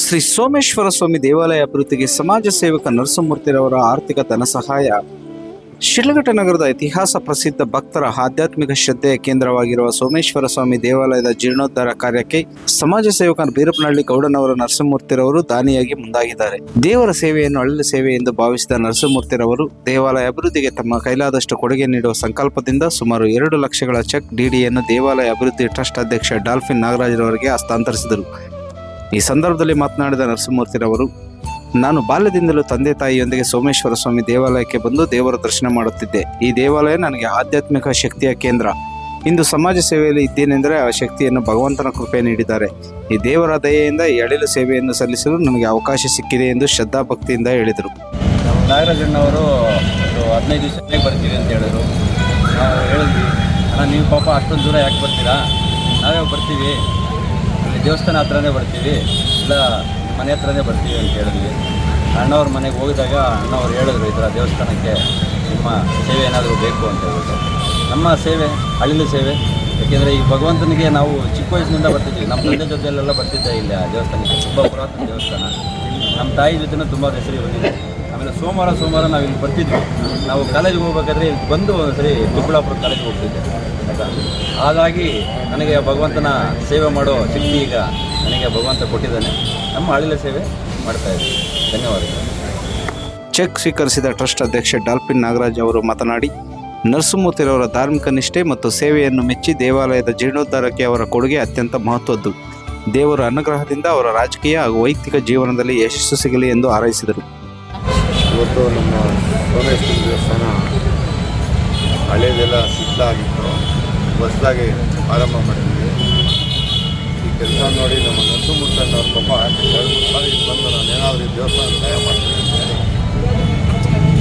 ಶ್ರೀ ಸೋಮೇಶ್ವರ ಸ್ವಾಮಿ ದೇವಾಲಯ ಅಭಿವೃದ್ಧಿಗೆ ಸಮಾಜ ಸೇವಕ ನರಸಿಂಹಮೂರ್ತಿರವರ ಆರ್ಥಿಕ ಧನ ಸಹಾಯ. ಶಿಡ್ಲಘಟ್ಟ ನಗರದ ಇತಿಹಾಸ ಪ್ರಸಿದ್ಧ ಭಕ್ತರ ಆಧ್ಯಾತ್ಮಿಕ ಶ್ರದ್ಧೆಯ ಕೇಂದ್ರವಾಗಿರುವ ಸೋಮೇಶ್ವರ ಸ್ವಾಮಿ ದೇವಾಲಯದ ಜೀರ್ಣೋದ್ಧಾರ ಕಾರ್ಯಕ್ಕೆ ಸಮಾಜ ಸೇವಕ ಬೀರಪ್ಪನಹಳ್ಳಿ ಗೌಡನವರ ನರಸಿಂಹಮೂರ್ತಿರವರು ದಾನಿಯಾಗಿ ಮುಂದಾಗಿದ್ದಾರೆ. ದೇವರ ಸೇವೆಯನ್ನು ಅಳಿಲು ಸೇವೆ ಎಂದು ಭಾವಿಸಿದ ನರಸಿಂಹಮೂರ್ತಿರವರು ದೇವಾಲಯ ಅಭಿವೃದ್ಧಿಗೆ ತಮ್ಮ ಕೈಲಾದಷ್ಟು ಕೊಡುಗೆ ನೀಡುವ ಸಂಕಲ್ಪದಿಂದ ಸುಮಾರು 2 ಲಕ್ಷಗಳ ಚೆಕ್ ಡಿಡಿಯನ್ನು ದೇವಾಲಯ ಅಭಿವೃದ್ಧಿ ಟ್ರಸ್ಟ್ ಅಧ್ಯಕ್ಷ ಡಾಲ್ಫಿನ್ ನಾಗರಾಜ್ರವರಿಗೆ ಹಸ್ತಾಂತರಿಸಿದರು. ಈ ಸಂದರ್ಭದಲ್ಲಿ ಮಾತನಾಡಿದ ನರಸಿಂಹಮೂರ್ತಿರವರು, ನಾನು ಬಾಲ್ಯದಿಂದಲೂ ತಂದೆ ತಾಯಿಯೊಂದಿಗೆ ಸೋಮೇಶ್ವರ ಸ್ವಾಮಿ ದೇವಾಲಯಕ್ಕೆ ಬಂದು ದೇವರ ದರ್ಶನ ಮಾಡುತ್ತಿದ್ದೆ. ಈ ದೇವಾಲಯ ನನಗೆ ಆಧ್ಯಾತ್ಮಿಕ ಶಕ್ತಿಯ ಕೇಂದ್ರ. ಇಂದು ಸಮಾಜ ಸೇವೆಯಲ್ಲಿ ಇದ್ದೇನೆಂದರೆ ಆ ಶಕ್ತಿಯನ್ನು ಭಗವಂತನ ಕೃಪೆ ನೀಡಿದ್ದಾರೆ. ಈ ದೇವರ ದಯೆಯಿಂದ ಈ ಅಳಿಲು ಸೇವೆಯನ್ನು ಸಲ್ಲಿಸಲು ನನಗೆ ಅವಕಾಶ ಸಿಕ್ಕಿದೆ ಎಂದು ಶ್ರದ್ಧಾಭಕ್ತಿಯಿಂದ ಹೇಳಿದರು. ನಾಗರಾಜಣ್ಣವರು 15 ದಿವಸಕ್ಕೆ ಬರ್ತೀವಿ ಅಂತ ಹೇಳಿದ್ರು. ನಾವು ಹೇಳಿದ್ವಿ, ಅಣ್ಣ ನೀವು ಪಾಪ ಅಷ್ಟೊಂದು ದೂರ ಯಾಕೆ ಬರ್ತೀರಾ, ನಾವೇ ಬರ್ತೀವಿ, ಇಲ್ಲಿ ದೇವಸ್ಥಾನ ಹತ್ರನೇ ಬರ್ತೀವಿ, ಇಲ್ಲ ಮನೆ ಹತ್ರನೇ ಬರ್ತೀವಿ ಅಂತ ಹೇಳಿದ್ವಿ. ಅಣ್ಣವ್ರ ಮನೆಗೆ ಹೋಗಿದಾಗ ಅಣ್ಣವ್ರು ಹೇಳಿದ್ರು, ಈ ಥರ ದೇವಸ್ಥಾನಕ್ಕೆ ನಿಮ್ಮ ಸೇವೆ ಏನಾದರೂ ಬೇಕು ಅಂತ ಹೇಳ್ಬಿಟ್ಟು. ನಮ್ಮ ಸೇವೆ ಅಳಿಲು ಸೇವೆ, ಏಕೆಂದರೆ ಈ ಭಗವಂತನಿಗೆ ನಾವು ಚಿಕ್ಕ ವಯಸ್ಸಿನಿಂದ ಬರ್ತಿದ್ವಿ. ನಮ್ಮ ತಂದೆ ಜೊತೆಯಲ್ಲೆಲ್ಲ ಬರ್ತಿದ್ದೆ ಇಲ್ಲ ದೇವಸ್ಥಾನಕ್ಕೆ. ತುಂಬ ಪುರಾತನ ದೇವಸ್ಥಾನ. ನಮ್ಮ ತಾಯಿ ಜೊತೆನೂ ತುಂಬ ಹೆಸರು ಬಂದಿದೆ. ಆಮೇಲೆ ಸೋಮವಾರ ನಾವು ಇಲ್ಲಿ ಬರ್ತಿದ್ವಿ. ನಾವು ಕಾಲೇಜಿಗೆ ಹೋಗ್ಬೇಕಾದ್ರೆ ಇಲ್ಲಿ ಬಂದು ಒಂದ್ಸರಿ ಚಿಕ್ಕಬಳ್ಳಾಪುರ ಕಾಲೇಜಿಗೆ ಹೋಗ್ತಿದ್ದೆ. ಹಾಗಾಗಿ ನನಗೆ ಭಗವಂತನ ಸೇವೆ ಮಾಡೋ ಶಕ್ತಿ ಈಗ ನನಗೆ ಭಗವಂತ ಕೊಟ್ಟಿದ್ದಾನೆ. ನಮ್ಮ ಅಳಿಲು ಸೇವೆ ಮಾಡ್ತಾಯಿದ್ದೀವಿ. ಧನ್ಯವಾದಗಳು. ಚೆಕ್ ಸ್ವೀಕರಿಸಿದ ಟ್ರಸ್ಟ್ ಅಧ್ಯಕ್ಷ ಡಾಲ್ಫಿನ್ ನಾಗರಾಜ್ ಅವರು ಮಾತನಾಡಿ, ನರಸಿಂಹಮೂರ್ತಿರವರ ಧಾರ್ಮಿಕ ನಿಷ್ಠೆ ಮತ್ತು ಸೇವೆಯನ್ನು ಮೆಚ್ಚಿ ದೇವಾಲಯದ ಜೀರ್ಣೋದ್ಧಾರಕ್ಕೆ ಅವರ ಕೊಡುಗೆ ಅತ್ಯಂತ ಮಹತ್ವದ್ದು. ದೇವರ ಅನುಗ್ರಹದಿಂದ ಅವರ ರಾಜಕೀಯ ಹಾಗೂ ವೈಯಕ್ತಿಕ ಜೀವನದಲ್ಲಿ ಯಶಸ್ಸು ಸಿಗಲಿ ಎಂದು ಹಾರೈಸಿದರು. ಇವತ್ತು ನಮ್ಮ ಸೋಮೇಶ್ವರ ದೇವಸ್ಥಾನ ಹಳೆಯದೆಲ್ಲ ಸಿದ್ಧಾಗಿತ್ತು, ಹೊಸದಾಗಿ ಆರಂಭ ಮಾಡಿದ್ವಿ. ಈ ಕೆಲಸ ನೋಡಿ ನಮ್ಮ ನರಸಿಂಹಮೂರ್ತಿಯವ್ರ ಪಾಪ 2-3 ಸಾರಿ ಬಂದು ನಾನೇನಾದರೂ ಈ ದೇವಸ್ಥಾನ ಸಹಾಯ ಮಾಡ್ತೀನಿ ಅಂತ ಹೇಳಿ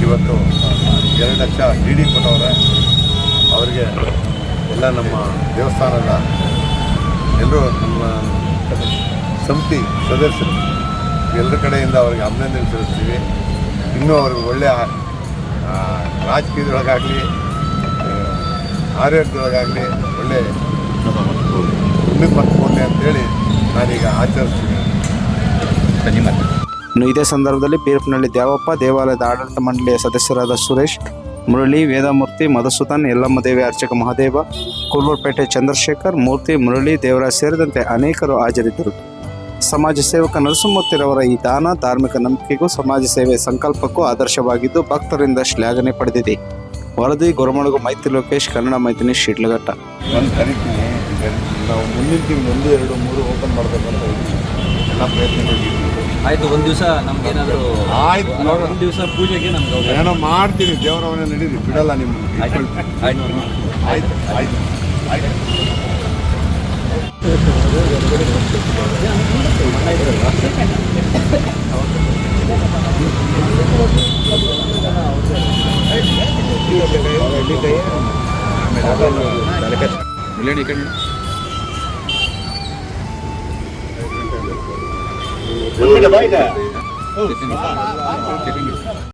ಇವತ್ತು 2 ಲಕ್ಷ ಡಿ ಕೊಟ್ಟವ್ರೆ. ಅವರಿಗೆ ಎಲ್ಲ ನಮ್ಮ ದೇವಸ್ಥಾನದ ಎಲ್ಲರೂ ನಮ್ಮ ಸಮಿತಿ ಸದಸ್ಯರು ಎಲ್ಲರ ಕಡೆಯಿಂದ ಅವರಿಗೆ ಅಭಿನಂದನೆ ಸಲ್ಲಿಸ್ತೀವಿ. ಇನ್ನೂ ಅವ್ರಿಗೆ ಒಳ್ಳೆಯ ರಾಜಕೀಯದೊಳಗಾಗಲಿ ಆರೋಗ್ಯದೊಳಗಾಗಲಿ ಒಳ್ಳೆ ಮುಂದಕ್ಕೆ ಬರ್ಬೋದು ಅಂತೇಳಿ ನಾನೀಗ ಆಚರಿಸ್ತೀನಿ. ಇನ್ನು ಇದೇ ಸಂದರ್ಭದಲ್ಲಿ ಬೀರಪ್ಪನಹಳ್ಳಿ ದ್ಯಾವಪ್ಪ, ದೇವಾಲಯದ ಆಡಳಿತ ಮಂಡಳಿಯ ಸದಸ್ಯರಾದ ಸುರೇಶ್, ಮುರಳಿ, ವೇದಮೂರ್ತಿ, ಮಧುಸೂದನ್, ಯಲ್ಲಮ್ಮ ದೇವಿ, ಅರ್ಚಕ ಮಹಾದೇವ, ಕುರ್ಬರ್ಪೇಟೆ ಚಂದ್ರಶೇಖರ್, ಮೂರ್ತಿ, ಮುರಳಿ, ದೇವರಾಜ್ ಸೇರಿದಂತೆ ಅನೇಕರು ಹಾಜರಿದ್ದರು. ಸಮಾಜ ಸೇವಕ ನರಸಿಂಹಮೂರ್ತಿರವರ ಈ ದಾನ ಧಾರ್ಮಿಕ ನಂಬಿಕೆಗೂ ಸಮಾಜ ಸೇವೆ ಸಂಕಲ್ಪಕ್ಕೂ ಆದರ್ಶವಾಗಿದ್ದು ಭಕ್ತರಿಂದ ಶ್ಲಾಘನೆ ಪಡೆದಿದೆ. ವರದಿ ಗೊರಮಳಗು ಮೈತ್ರಿ ಲೋಕೇಶ್, ಕನ್ನಡ ಮೈತ್ರಿ, ಶಿಡ್ಲಘಟ್ಟ. ನಾನು ಕರಿತೀನಿ. ನಾವು ಮುಂದಿನ ತಿಂಗಳು 1, 2, 3 ಓಪನ್ ಮಾಡಬೇಕಂತ ಎಲ್ಲ ಪ್ರಯತ್ನಗಳಿದ್ದೀವಿ. ಆಯಿತು, ಒಂದು ದಿವಸ ನಮಗೇನಾದರೂ ಆಯ್ತು, ಒಂದು ದಿವಸ ಪೂಜೆಗೆ ನಮ್ಗೆ ಏನೋ ಮಾಡ್ತೀನಿ. ದೇವರವನ್ನೇ ನಡೀರಿ, ಬಿಡಲ್ಲ ನಿಮ್ಗೆ. ಆಯ್ತು.